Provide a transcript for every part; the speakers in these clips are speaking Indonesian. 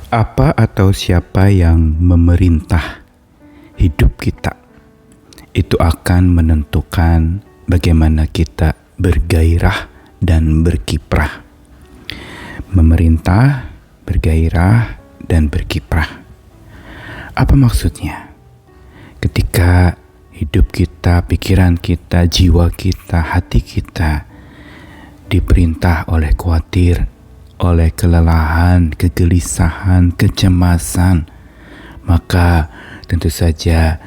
Apa atau siapa yang memerintah hidup kita, itu akan menentukan bagaimana kita bergairah dan berkiprah. Memerintah, bergairah, dan berkiprah. Apa maksudnya? Ketika hidup kita, pikiran kita, jiwa kita, hati kita diperintah oleh khawatir, oleh kelelahan, kegelisahan, kecemasan, maka tentu saja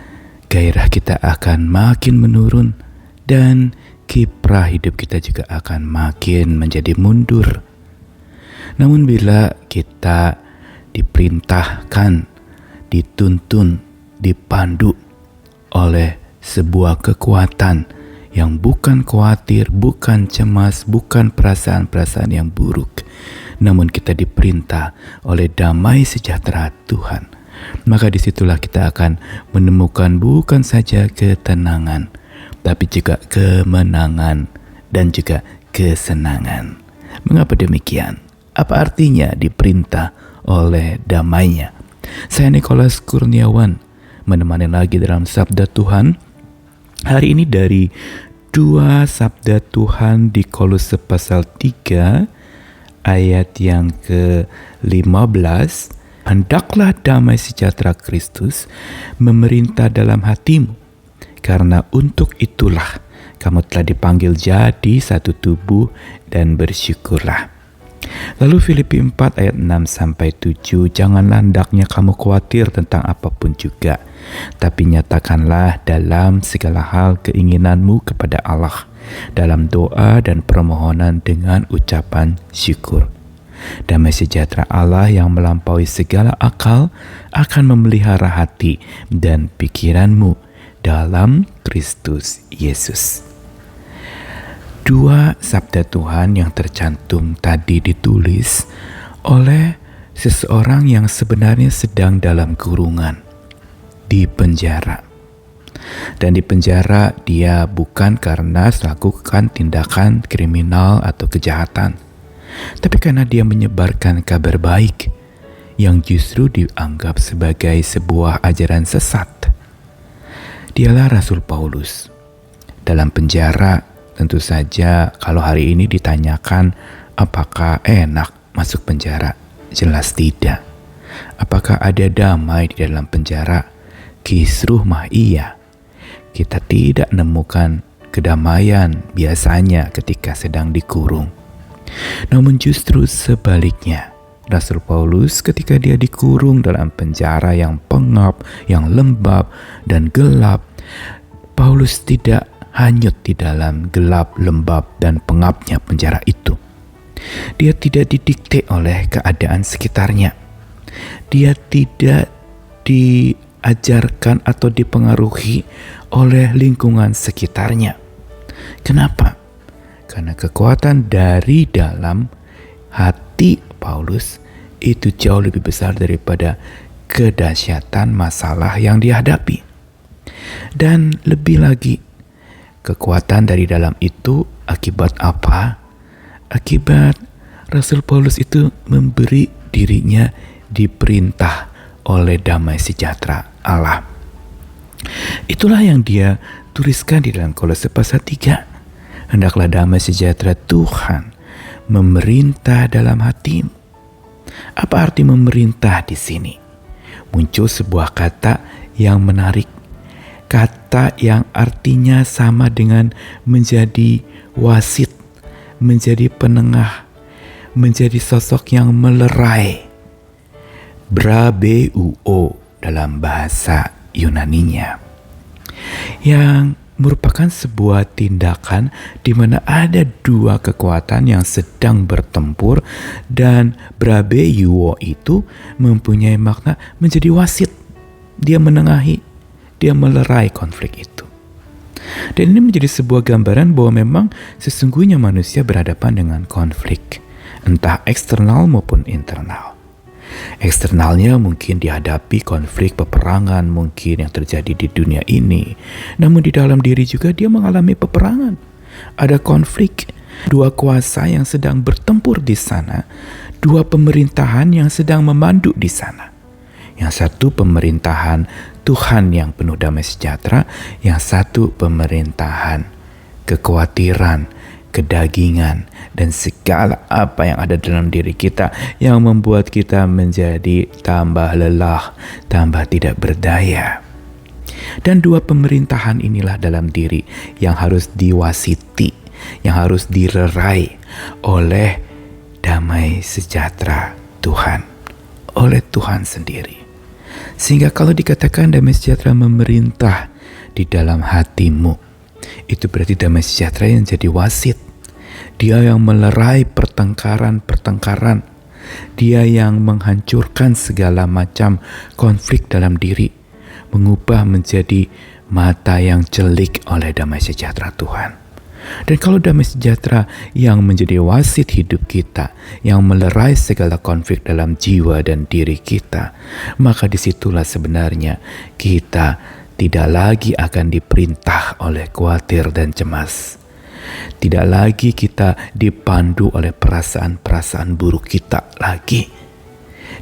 gairah kita akan makin menurun dan kiprah hidup kita juga akan makin menjadi mundur. Namun bila kita diperintahkan, dituntun, dipandu oleh sebuah kekuatan yang bukan khawatir, bukan cemas, bukan perasaan-perasaan yang buruk, namun kita diperintah oleh damai sejahtera Tuhan, maka disitulah kita akan menemukan bukan saja ketenangan, tapi juga kemenangan dan juga kesenangan. Mengapa demikian? Apa artinya diperintah oleh damainya? Saya Nikolas Kurniawan menemani lagi dalam Sabda Tuhan. Hari ini dari 2 Sabda Tuhan di Kolose pasal 3 ayat yang ke-15. Hendaklah damai sejahtera Kristus memerintah dalam hatimu, karena untuk itulah kamu telah dipanggil jadi satu tubuh, dan bersyukurlah. Lalu Filipi 4 ayat 6-7, janganlah hendaknya kamu khawatir tentang apapun juga, tapi nyatakanlah dalam segala hal keinginanmu kepada Allah, dalam doa dan permohonan dengan ucapan syukur. Damai sejahtera Allah yang melampaui segala akal akan memelihara hati dan pikiranmu dalam Kristus Yesus. 2 Sabda Tuhan yang tercantum tadi ditulis oleh seseorang yang sebenarnya sedang dalam kurungan, di penjara. Dan di penjara dia bukan karena melakukan tindakan kriminal atau kejahatan, tapi karena dia menyebarkan kabar baik yang justru dianggap sebagai sebuah ajaran sesat. Dialah Rasul Paulus. Dalam penjara, tentu saja kalau hari ini ditanyakan apakah enak masuk penjara, jelas tidak. Apakah ada damai di dalam penjara? Kisruh mah iya. Kita tidak menemukan kedamaian biasanya ketika sedang dikurung. Namun justru sebaliknya, Rasul Paulus ketika dia dikurung dalam penjara yang pengap, yang lembab dan gelap, Paulus tidak hanyut di dalam gelap, lembab, dan pengapnya penjara itu. Dia tidak didikte oleh keadaan sekitarnya. Dia tidak diajarkan atau dipengaruhi oleh lingkungan sekitarnya. Kenapa? Karena kekuatan dari dalam hati Paulus itu jauh lebih besar daripada kedahsyatan masalah yang dihadapi. Dan lebih lagi, kekuatan dari dalam itu akibat apa? Akibat Rasul Paulus itu memberi dirinya diperintah oleh damai sejahtera Allah. Itulah yang dia tuliskan di dalam Kolose pasal 3. Hendaklah damai sejahtera Tuhan memerintah dalam hatimu. Apa arti memerintah di sini? Muncul sebuah kata yang menarik. Kata yang artinya sama dengan menjadi wasit, menjadi penengah, menjadi sosok yang melerai. Brabeuo dalam bahasa Yunaninya, yang merupakan sebuah tindakan di mana ada dua kekuatan yang sedang bertempur, dan brabeuo itu mempunyai makna menjadi wasit. Dia menengahi, dia melerai konflik itu. Dan ini menjadi sebuah gambaran bahwa memang sesungguhnya manusia berhadapan dengan konflik, entah eksternal maupun internal. Eksternalnya mungkin dihadapi konflik peperangan mungkin yang terjadi di dunia ini. Namun di dalam diri juga dia mengalami peperangan. Ada konflik, dua kuasa yang sedang bertempur di sana. Dua pemerintahan yang sedang memandu di sana. Yang satu pemerintahan Tuhan yang penuh damai sejahtera, yang satu pemerintahan kekhawatiran, kedagingan, dan segala apa yang ada dalam diri kita yang membuat kita menjadi tambah lelah, tambah tidak berdaya. Dan dua pemerintahan inilah dalam diri yang harus diwasiti, yang harus direrai oleh damai sejahtera Tuhan, oleh Tuhan sendiri. Sehingga kalau dikatakan damai sejahtera memerintah di dalam hatimu, itu berarti damai sejahtera yang jadi wasit. Dia yang melerai pertengkaran-pertengkaran. Dia yang menghancurkan segala macam konflik dalam diri, mengubah menjadi mata yang celik oleh damai sejahtera Tuhan. Dan kalau damai sejahtera yang menjadi wasit hidup kita, yang melerai segala konflik dalam jiwa dan diri kita, maka disitulah sebenarnya kita tidak lagi akan diperintah oleh khawatir dan cemas. Tidak lagi kita dipandu oleh perasaan-perasaan buruk kita lagi.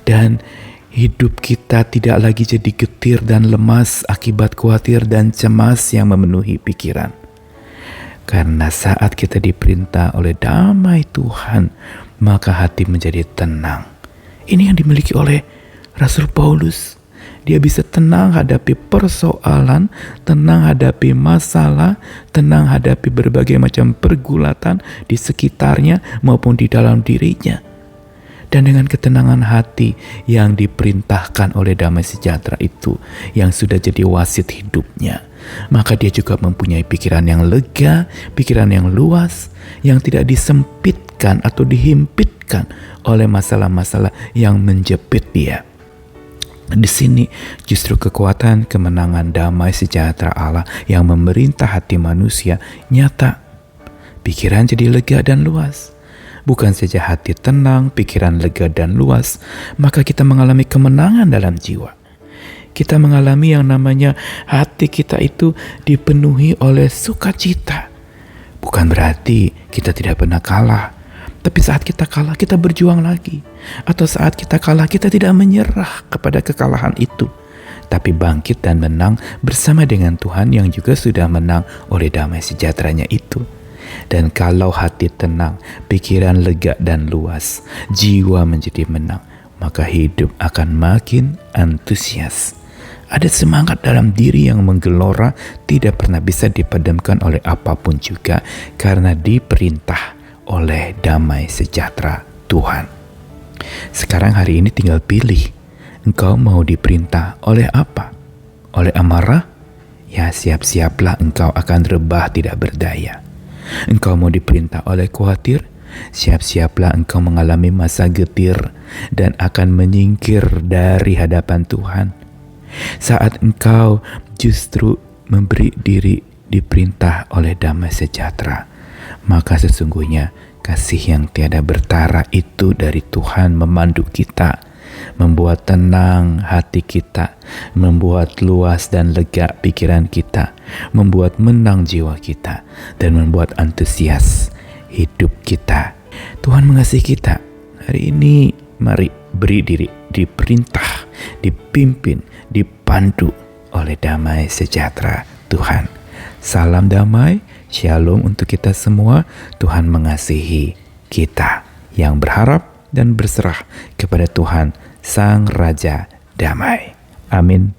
Dan hidup kita tidak lagi jadi getir dan lemas akibat khawatir dan cemas yang memenuhi pikiran. Karena saat kita diperintah oleh damai Tuhan, maka hati menjadi tenang. Ini yang dimiliki oleh Rasul Paulus. Dia bisa tenang hadapi persoalan, tenang hadapi masalah, tenang hadapi berbagai macam pergulatan di sekitarnya maupun di dalam dirinya. Dan dengan ketenangan hati yang diperintahkan oleh damai sejahtera itu, yang sudah jadi wasit hidupnya, maka dia juga mempunyai pikiran yang lega, pikiran yang luas, yang tidak disempitkan atau dihimpitkan oleh masalah-masalah yang menjepit dia. Di sini justru kekuatan kemenangan damai sejahtera Allah yang memerintah hati manusia nyata. Pikiran jadi lega dan luas. Bukan saja hati tenang, pikiran lega dan luas, maka kita mengalami kemenangan dalam jiwa. Kita mengalami yang namanya hati kita itu dipenuhi oleh sukacita. Bukan berarti kita tidak pernah kalah, tapi saat kita kalah kita berjuang lagi. Atau saat kita kalah kita tidak menyerah kepada kekalahan itu, tapi bangkit dan menang bersama dengan Tuhan yang juga sudah menang oleh damai sejahteranya itu. Dan kalau hati tenang, pikiran lega dan luas, jiwa menjadi menang, maka hidup akan makin antusias. Ada semangat dalam diri yang menggelora, tidak pernah bisa dipadamkan oleh apapun juga, karena diperintah oleh damai sejahtera Tuhan. Sekarang hari ini tinggal pilih, engkau mau diperintah oleh apa? Oleh amarah? Ya, siap-siaplah engkau akan rebah tidak berdaya. Engkau mau diperintah oleh khawatir? Siap-siaplah engkau mengalami masa getir dan akan menyingkir dari hadapan Tuhan. Saat engkau justru memberi diri diperintah oleh damai sejahtera, maka sesungguhnya kasih yang tiada bertara itu dari Tuhan memandu kita, membuat tenang hati kita, membuat luas dan lega pikiran kita, membuat menang jiwa kita, dan membuat antusias hidup kita. Tuhan mengasihi kita. Hari ini mari beri diri diperintah, dipimpin, dipandu oleh damai sejahtera Tuhan. Salam damai, shalom untuk kita semua. Tuhan mengasihi kita yang berharap dan berserah kepada Tuhan Sang Raja Damai. Amin.